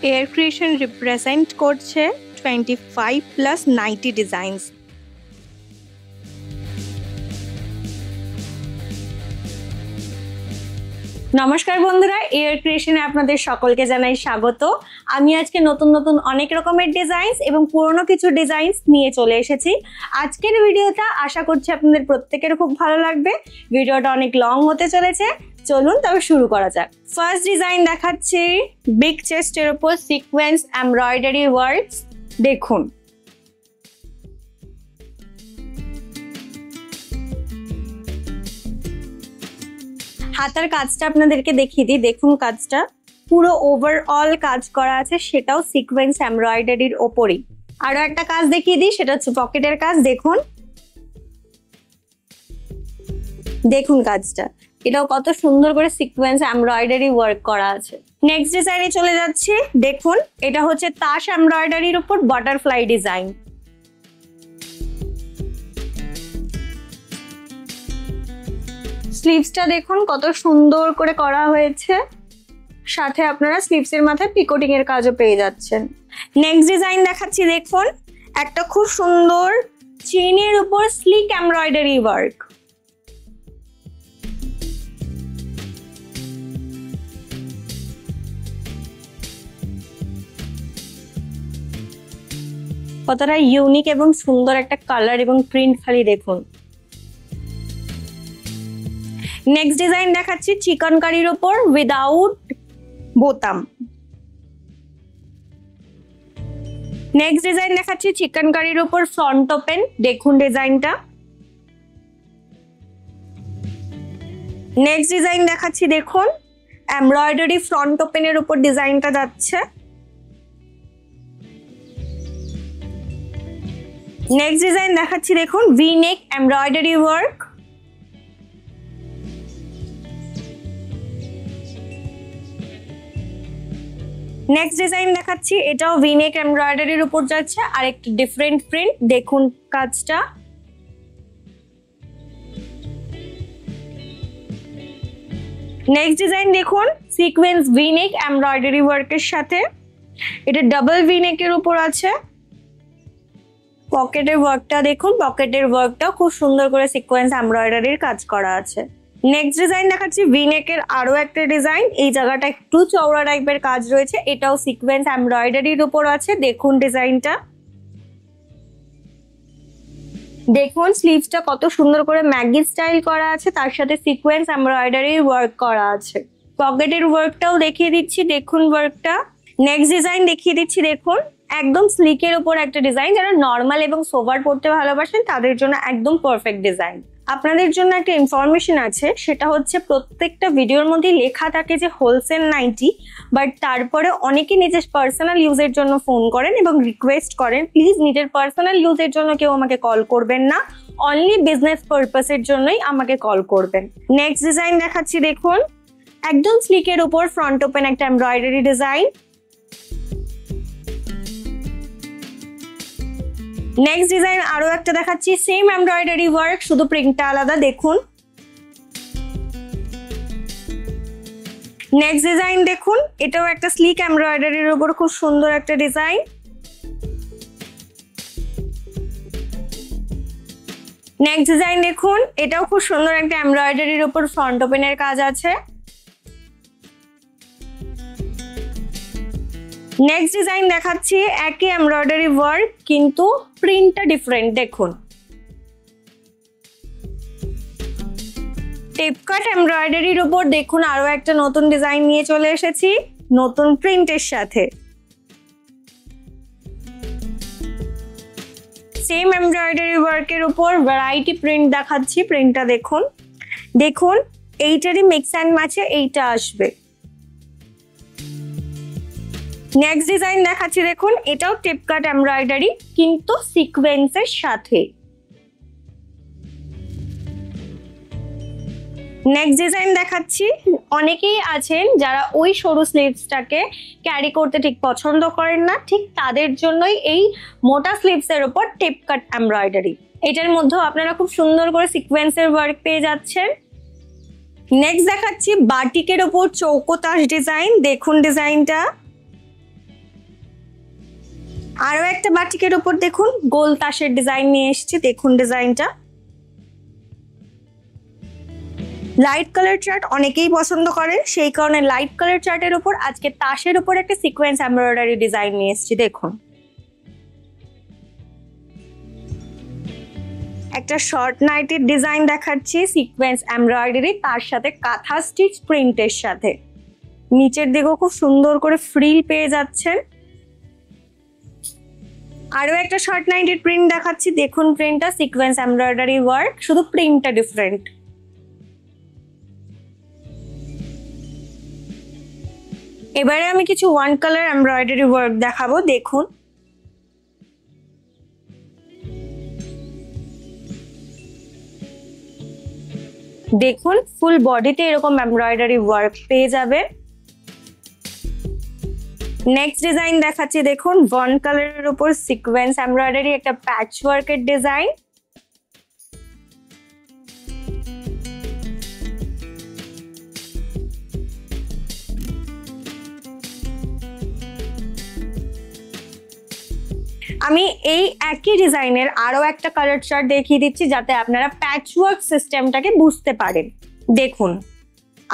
Air creation represent করছে 25+90 designs. নমস্কার বন্ধুরা, এয়ার ক্রিয়েশনে আপনাদের সকলকে জানাই স্বাগত। আমি আজকে নতুন নতুন অনেক রকমের ডিজাইনস এবং পুরনো কিছু ডিজাইনস নিয়ে চলে এসেছি। আজকের ভিডিওটা আশা করছি আপনাদের প্রত্যেকের খুব ভালো লাগবে। ভিডিওটা অনেক লং হতে চলেছে, চলুন তবে শুরু করা যাক। ফার্স্ট ডিজাইন দেখাচ্ছি বিগ চেস্টের উপর সিকোয়েন্স এমব্রয়ডারি ওয়ার্কস। দেখুন হাতার কাজটা আপনাদেরকে দেখিয়ে দিই। দেখুন কাজটা পুরো ওভারঅল কাজ করা আছে, সেটাও সিকোয়েন্স এমব্রয়ডারির ওপরই। আরো একটা কাজ দেখিয়ে দিই, সেটা হচ্ছে পকেটের কাজ। দেখুন দেখুন কাজটা, এটাও কত সুন্দর করে সিকোয়েন্স এমব্রয়ডারি ওয়ার্ক করা আছে। নেক্সট ডিজাইনে চলে যাচ্ছি। দেখুন এটা হচ্ছে তাস এমব্রয়ডারির উপর বাটারফ্লাই ডিজাইন। স্লিভসটা দেখুন কত সুন্দর করে করা হয়েছে, সাথে আপনারা স্লিভসের মাথায় পিকোটিং এর কাজও পেয়ে যাচ্ছেন। নেক্সট ডিজাইন দেখাচ্ছি। দেখুন একটা খুব সুন্দর চেইনের উপর স্লিক এমব্রয়ডারি ওয়ার্ক। কতটা ইউনিক এবং সুন্দর একটা কালার এবং প্রিন্ট, খালি দেখুন। নেক্সট ডিজাইন দেখাচ্ছি চিকনকারির উপর উইদাউট বোতাম। নেক্সট ডিজাইন দেখাচ্ছি চিকনকারির উপর ফ্রন্ট ওপেন। দেখুন ডিজাইনটা। নেক্সট ডিজাইন দেখাচ্ছি। দেখুন এমব্রয়ডারি ফ্রন্ট ওপেনের উপর ডিজাইনটা যাচ্ছে। নেক্সট ডিজাইন দেখাচ্ছি। দেখুন ভি নেক এমব্রয়ডারি ওয়ার্ক। নেক্সট ডিজাইন দেখাচ্ছি, এটাও ভি নেক এমব্রয়ডারির উপর যাচ্ছে আর একটু ডিফারেন্ট প্রিন্ট। দেখুন কাজটা। নেক্সট ডিজাইন দেখুন সিকোয়েন্স ভি নেক এমব্রয়ডারি ওয়ার্কের সাথে, এটা ডাবল ভি নেকের উপর আছে। পকেটের ওয়ার্কটা দেখুন, পকেটের ওয়ার্কটাও খুব সুন্দর করে সিকোয়েন্স এমব্রয়ডারির কাজ করা আছে। নেক্সট ডিজাইন দেখাচ্ছি ভি নেকের আরো একটা ডিজাইন। এই জায়গাটা একটু চওড়া টাইপের কাজ রয়েছে, এটাও সিকোয়েন্স এমব্রয়ডারির উপর আছে। দেখুন ডিজাইনটা। দেখুন স্লিভসটা কত সুন্দর করে ম্যাগি স্টাইল করা আছে, তার সাথে সিকোয়েন্স এমব্রয়ডারির ওয়ার্ক করা আছে। পকেটের ওয়ার্কটাও দেখিয়ে দিচ্ছি। দেখুন ওয়ার্কটা। নেক্সট ডিজাইন দেখিয়ে দিচ্ছি। দেখুন একদম স্লিকের উপর একটা ডিজাইন, যারা নর্মাল এবং সোভার পড়তে ভালোবাসেন তাদের জন্য একদম পারফেক্ট ডিজাইন। আপনাদের জন্য একটা ইনফরমেশন আছে, সেটা হচ্ছে প্রত্যেকটা ভিডিওর মধ্যে লেখা থাকে যে হোলসেল 90, বাট তারপরে অনেকে নিজের পার্সোনাল ইউজের জন্য ফোন করেন এবং রিকোয়েস্ট করেন প্লিজ নিজের পার্সোনাল ইউজের জন্য কেউ আমাকে কল করবেন না, অনলি বিজনেস পারপাসের জন্যই আমাকে কল করবেন। নেক্সট ডিজাইন দেখাচ্ছি। দেখুন একদম স্লিকের উপর ফ্রন্ট ওপেন একটা এমব্রয়ডারি ডিজাইন। নেক্সট ডিজাইন আরো একটা দেখাচ্ছি, সেম এমব্রয়ডারি ওয়ার্ক, শুধু প্রিন্টটা আলাদা। দেখুন নেক্সট ডিজাইন দেখুন, এটাও একটা স্লিক এমব্রয়ডারির উপর খুব সুন্দর একটা ডিজাইন। নেক্সট ডিজাইন দেখুন, এটাও খুব সুন্দর একটা এমব্রয়ডারির উপর ফ্রন্ট ওপেনের কাজ আছে। নেক্সট ডিজাইন দেখাচ্ছি, একই এমব্রয়ডারি ওয়ার্ক কিন্তু প্রিন্টটা ডিফারেন্ট। দেখুন টেপ কাট এমব্রয়ডারির উপর দেখুন আরো একটা নতুন ডিজাইন নিয়ে চলে এসেছি নতুন প্রিন্টের সাথে। সেম এমব্রয়ডারি ওয়ার্কের উপর ভ্যারাইটি প্রিন্ট দেখাচ্ছি। প্রিন্টটা দেখুন। দেখুন এইটারই মিক্স অ্যান্ড ম্যাচে এইটা আসবে। নেক্সট ডিজাইন দেখাচ্ছি। দেখুন এটাও টেপ কাট এমব্রয়ডারি কিন্তু সিকোয়েন্সের সাথে। নেক্সট ডিজাইন দেখাচ্ছি। অনেকেই আছেন যারা ওই সরু স্লিভসটাকে ক্যারি করতে ঠিক পছন্দ করেন না, ঠিক তাদের জন্যই এই মোটা স্লিভসের উপর টেপ কাট এমব্রয়ডারি। এটার মধ্যেও আপনারা খুব সুন্দর করে সিকোয়েন্সের ওয়ার্ক পেয়ে যাচ্ছেন। নেক্সট দেখাচ্ছি বাটিকের উপর চৌকো তাস ডিজাইন। দেখুন ডিজাইনটা। আরো একটা বাটিকের উপর দেখুন গোল তাসের ডিজাইন নিয়ে এসেছি, দেখুন ডিজাইনটা। লাইট কালার চার্ট অনেকেই পছন্দ করে, সেই কারণে লাইট কালার চার্টের উপর আজকে তাসের উপর একটা সিকোয়েন্স এমব্রয়ডারি ডিজাইন নিয়ে এসেছি, দেখুন। একটা শর্ট নাইটের ডিজাইন দেখাচ্ছি সিকোয়েন্স এমব্রয়ডারি, তার সাথে কাঁথা স্টিচ প্রিন্টের সাথে। নিচের দিকেও খুব সুন্দর করে ফ্রিল পেয়ে যাচ্ছেন। আরো একটা শর্ট নাইটের প্রিন্ট দেখাচ্ছি, দেখুন প্রিন্টটা সিকোয়েন্স এমব্রয়ডারি ওয়ার্ক, শুধু প্রিন্টটা ডিফারেন্ট। এবারে আমি কিছু ওয়ান কালার এমব্রয়ডারি ওয়ার্ক দেখাবো, দেখুন। দেখুন ফুল বডিতে এরকম এমব্রয়ডারি ওয়ার্ক পেয়ে যাবে। নেক্সট ডিজাইন দেখাচ্ছি, দেখুন ওয়ান কালারের উপর সিকোয়েন্স এমব্রয়ডারি একটা প্যাচ ওয়ার্কের ডিজাইন। আমি এই একই ডিজাইনের আরো একটা কালার চার্ট দেখিয়ে দিচ্ছি যাতে আপনারা প্যাচ ওয়ার্ক সিস্টেমটাকে বুঝতে পারেন। দেখুন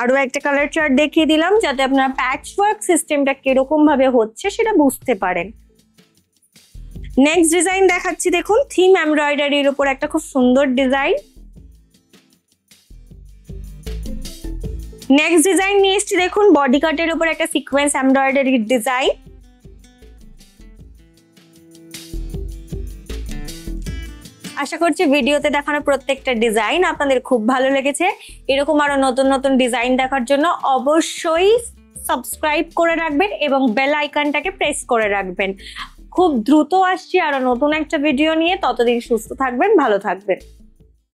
আরো একটা কালার চার্ট দেখিয়ে দিলাম যাতে আপনারা প্যাচ ওয়ার্ক সিস্টেমটা কিরকম ভাবে হচ্ছে সেটা বুঝতে পারেন। নেক্সট ডিজাইন দেখাচ্ছি, দেখুন থিম এমব্রয়ডারির উপর একটা খুব সুন্দর ডিজাইন। নেক্সট ডিজাইন নিয়ে এসেছি, দেখুন বডি কাটের উপর একটা সিকোয়েন্স এমব্রয়ডারির ডিজাইন। আশা করছি ভিডিওতে দেখানো প্রত্যেকটা ডিজাইন আপনাদের খুব ভালো লেগেছে। এরকম আরো নতুন নতুন ডিজাইন দেখার জন্য অবশ্যই সাবস্ক্রাইব করে রাখবেন এবং বেল আইকনটাকে প্রেস করে রাখবেন। খুব দ্রুত আসছি আরো নতুন একটা ভিডিও নিয়ে, ততদিন সুস্থ থাকবেন, ভালো থাকবেন।